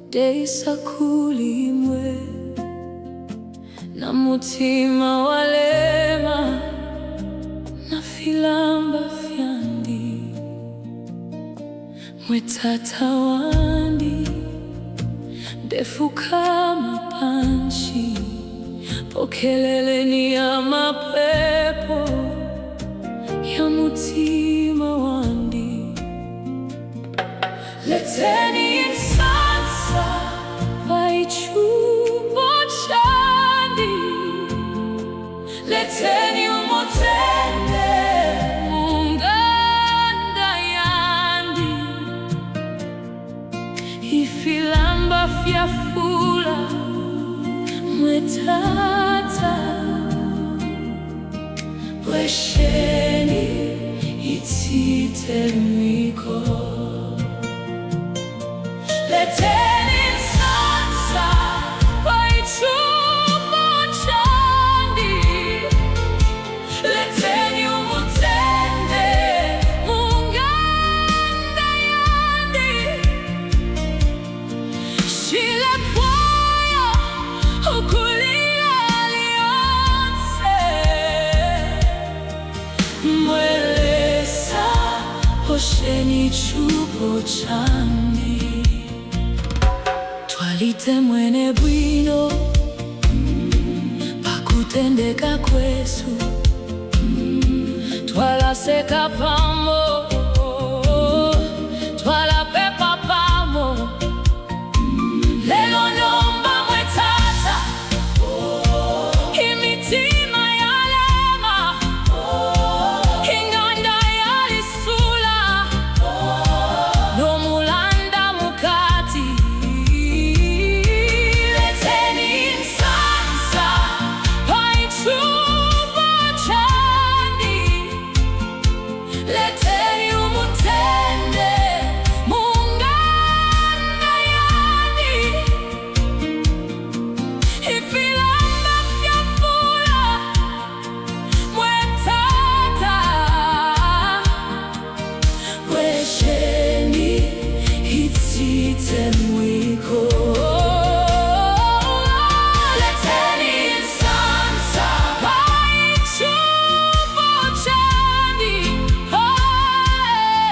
deisa kulimwe na mutima walema na filamba fyandi mwetata wandi ndefu kama panchi pokeleleni ya mapepo ya mutima wandi. Leteni Insansa Ichupo Chandi, leteni umotende munganda yandi ifilamba fyafula mwetata Bwesheni Icitemwiko. Leteni Insansa Ichupo Chandi, leteni umotende munganda yandi shile pwayo ukulia alionse mwelesa Bwesheni Ichupo Chandi. Twalite mwene bwino pakutendeka kwesu, twalaseka pamo, twalapepa pamo. Lelo nomba mwetata imitima yalema, inganda yalisula nomulanda mukati. Leteni umotende munganda yandi ifilamba fyafula mwetata Bwesheni Icitemwiko. Leteni Insansa Ichupo Chandi,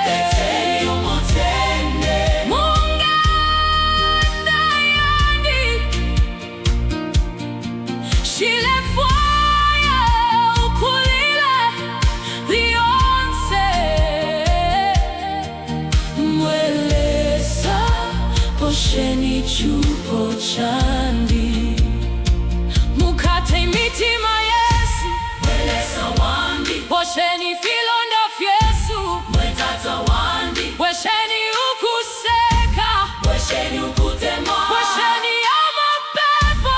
leteni umotende munganda yandi shile fwaye ukulile lionse mwelesa Bwesheni Ichupo Chandi. Mukate imitima yesu mwelesa wandi Bwesheni filonda fyesu mwetata wandi Bwesheni ukuseka Bwesheni ukutema Bwesheni ya mapepo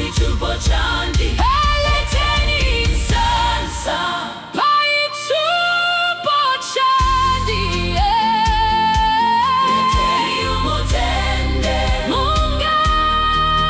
Ichupo Chandi. Leteni Insansa Ichupo Chandi, leteni umotende munganda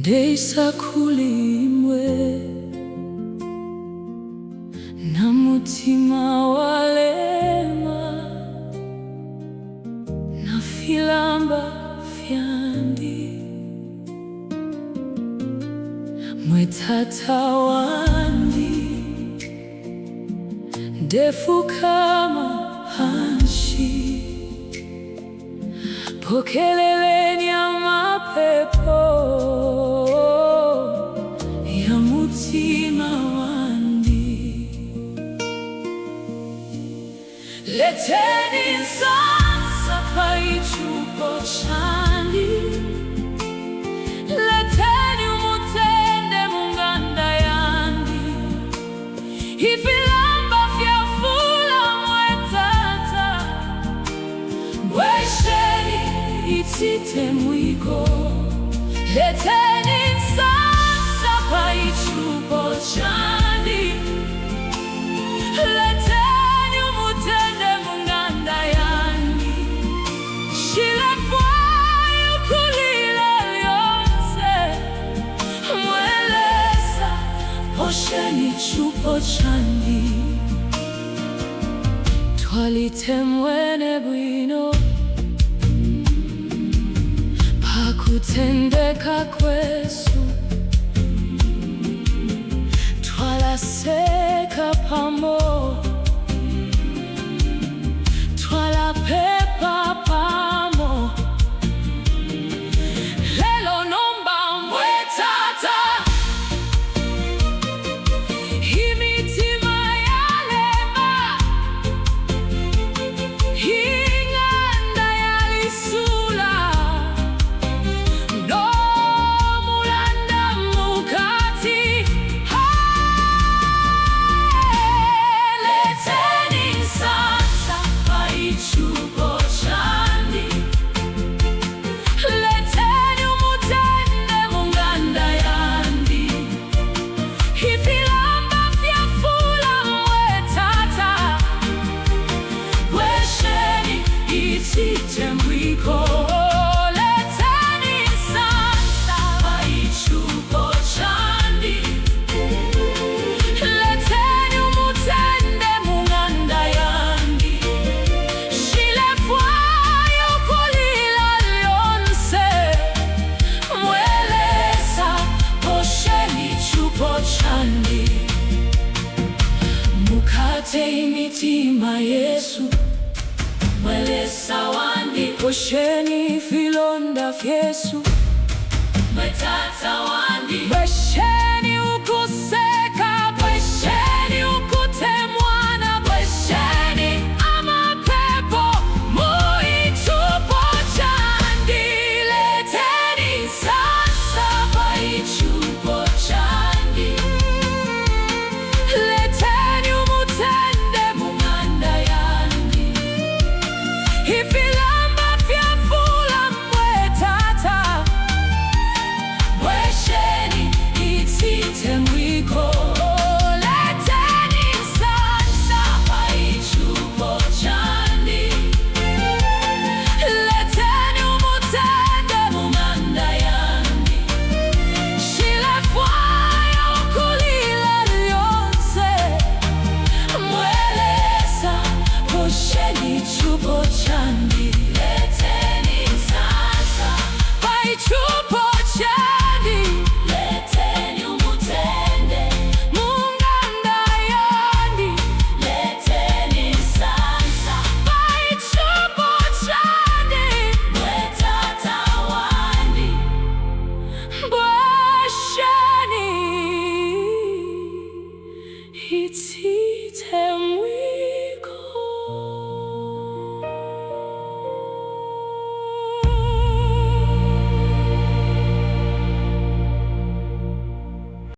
ndeyisakulimwe namutima walema na filamba fyandi mwetata wandi ndefu kama hanshi pokeleleni ya mapepo ya mutima wandi. Leteni Insansa pa Ichupo Chandi, leteni umutende munganda yandi, ifilamba fyafula mwetata Bwesheni Icitemwiko. Leteni Insansa pa Ichupo Chandi, leteni umutende munganda yandi, shilefwayo kulila lyonse mwelesa Bwesheni Ichupo Chandi. Twalitemwene bwino pakutendeka kwesu, twalaseka pamo, twalapepa pamo. Lelo nomba mwetata imitima yalema, inganda yalisula nomulanda mukati. Leteni Insansa pa Ichupo Chandi, leteni umutende munganda yandi, ifilamba fyafula mwetata Bwesheni Icitemwiko. Leteni Insansa pa Ichupo Chandi, leteni umutende munganda yandi, shilefwayo kulila lyonse mwelesa Bwesheni Ichupo Chandi. Mukate imitima Yesu mwelesa wandi, Bwesheni filonda fyesu mwetata wandi. Bwesheni ukuseka, Bwesheni ukutemwana, Bwesheni amapepo mu Ichupo Chandi. Leteni Insansa pa Ichupo Chandi, leteni umutende munganda yandi, ifilamba fyafula mwetata Bwesheni Icitemwiko. Leteni Insansa pa Ichupo Chandi, leteni umutende munganda yandi, shilefwayo kulila lyonse mwelesa Bwesheni Ichupo Chandi. Leteni Insansa pa Ichupo Chandi, leteni umutende munganda yandi, leteni Insansa pa Ichupo Chandi, mwetata wandi Bwesheni Icitemwiko.